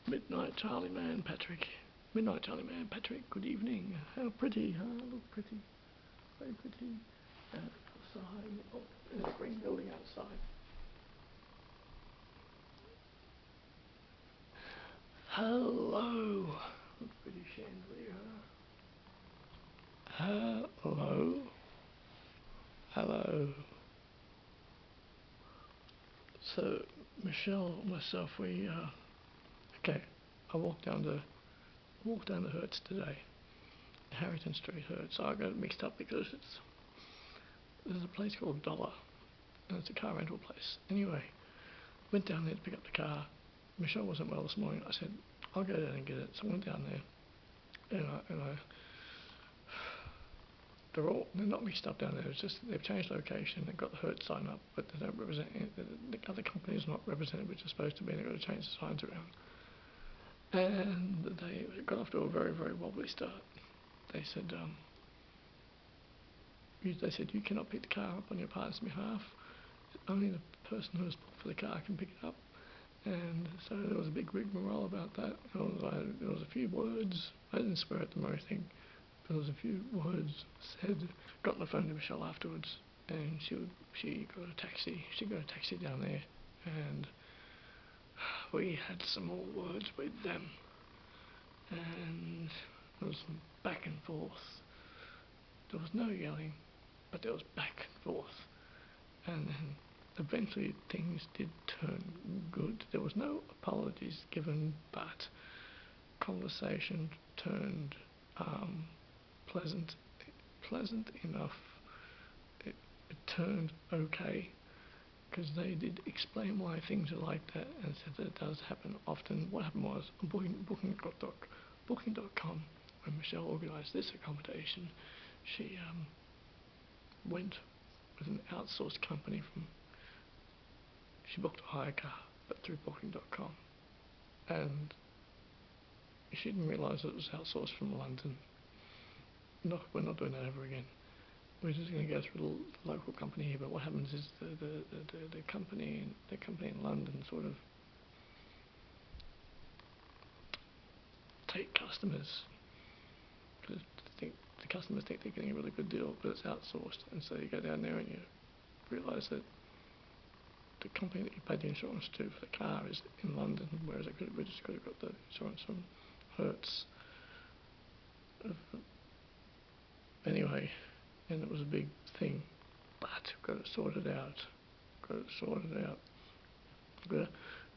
Midnight Charlie Man Patrick. Midnight Charlie Man Patrick, good evening. How pretty, huh? Look pretty. Very pretty. Outside. Oh, there's a green building outside. Hello. Look pretty chandelier, huh? Hello. Hello. So, Michelle, myself, okay, I walked down to Hertz today. Harrington Street Hertz. I got it mixed up because there's a place called Dollar, and it's a car rental place. Anyway, went down there to pick up the car. Michelle wasn't well this morning. I said, I'll go down and get it. So I went down there, they're not mixed up down there. It's just they've changed location. They've got the Hertz sign up, but they don't represent the other company is not represented, which is supposed to be. They've got to change the signs around. And they got off to a very, very wobbly start. They said, you cannot pick the car up on your partner's behalf. Only the person who was booked for the car can pick it up. And so there was a big rigmarole about that. There was a few words. I didn't swear at them or anything. There was a few words said. Got on the phone to Michelle afterwards, and she got a taxi. She got a taxi down there, and we had some more words with them. And there was some back and forth. There was no yelling, but there was back and forth. And then eventually things did turn good. There was no apologies given, but conversation turned pleasant enough. It turned okay, because they did explain why things are like that and said that it does happen often. What happened was on Booking.com, when Michelle organised this accommodation, she went with an outsourced company she booked a hire car, but through Booking.com, and she didn't realise that it was outsourced from London. We're not doing that ever again. We're just going to go through the local company here. But what happens is the company in London sort of take customers, because the customers think they're getting a really good deal, but it's outsourced, and so you go down there and you realise that the company that you paid the insurance to for the car is in London, whereas we just could have got the insurance from Hertz. Anyway, and it was a big thing, but got it sorted out.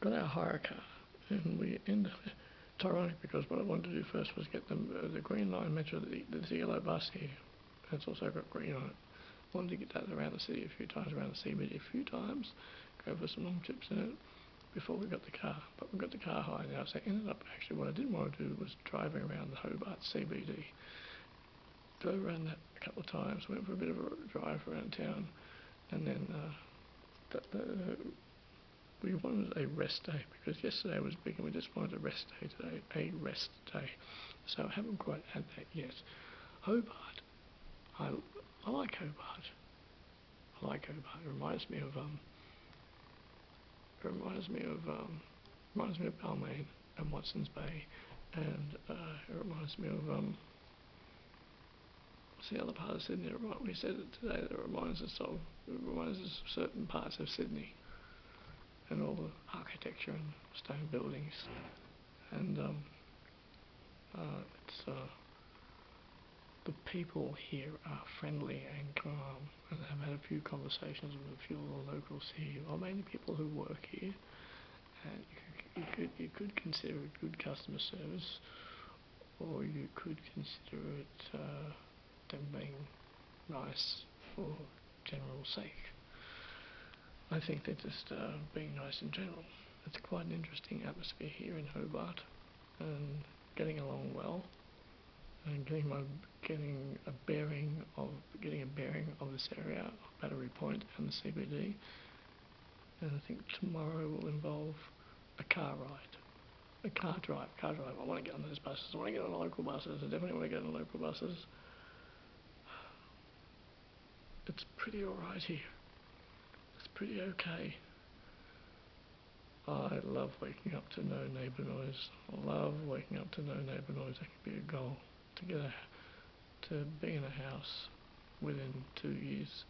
Got our hire car, and it's ironic because what I wanted to do first was get the Green Line Metro, the yellow bus here. It's also got green on it. Wanted to get that around the city a few times, around the CBD a few times, go for some long trips in it before we got the car. But we got the car hire now, so ended up actually what I didn't want to do was driving around the Hobart CBD. Drove around that a couple of times, went for a bit of a drive around town, and then we wanted a rest day, because yesterday was big and we just wanted a rest day today, So I haven't quite had that yet. Hobart, I like Hobart. It reminds me of Balmain and Watson's Bay, and it reminds me of what's the other part of Sydney? We said it today. That it reminds us of certain parts of Sydney, and all the architecture and stone buildings, and the people here are friendly and calm, and I've had a few conversations with a few of the locals here, or mainly people who work here, and you could consider it good customer service, or you could consider it them being nice for general sake. I think they're just being nice in general. It's quite an interesting atmosphere here in Hobart, and getting along well, and getting a bearing of this area, of Battery Point and the CBD. And I think tomorrow will involve a car drive. I want to get on those buses. I want to get on the local buses. I definitely want to get on the local buses. It's pretty alright here. It's pretty okay. I love waking up to no neighbour noise. I love waking up to no neighbour noise. That could be a goal. To be in a house within 2 years.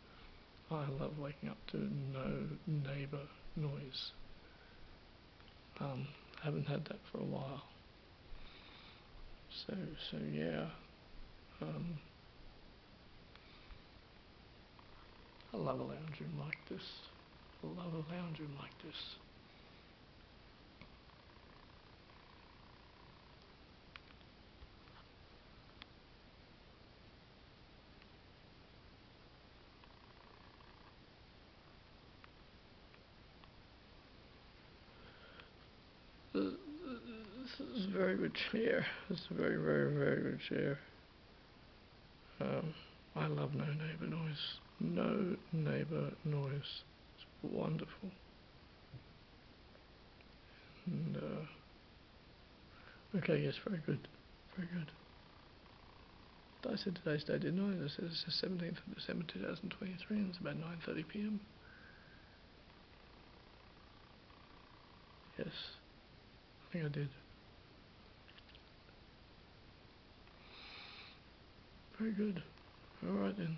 I love waking up to no neighbour noise. Haven't had that for a while. So yeah. I love a lounge room like this. I love a lounge room like this. This is a very good chair. This is a very, very, very good chair. I love no neighbour noise. No neighbour noise. It's wonderful. And, okay, yes, very good. Very good. I said today's day, didn't I? I said it's the 17th of December 2023 and it's about 9:30 p.m. Yes, I think I did. Very good. Alright then.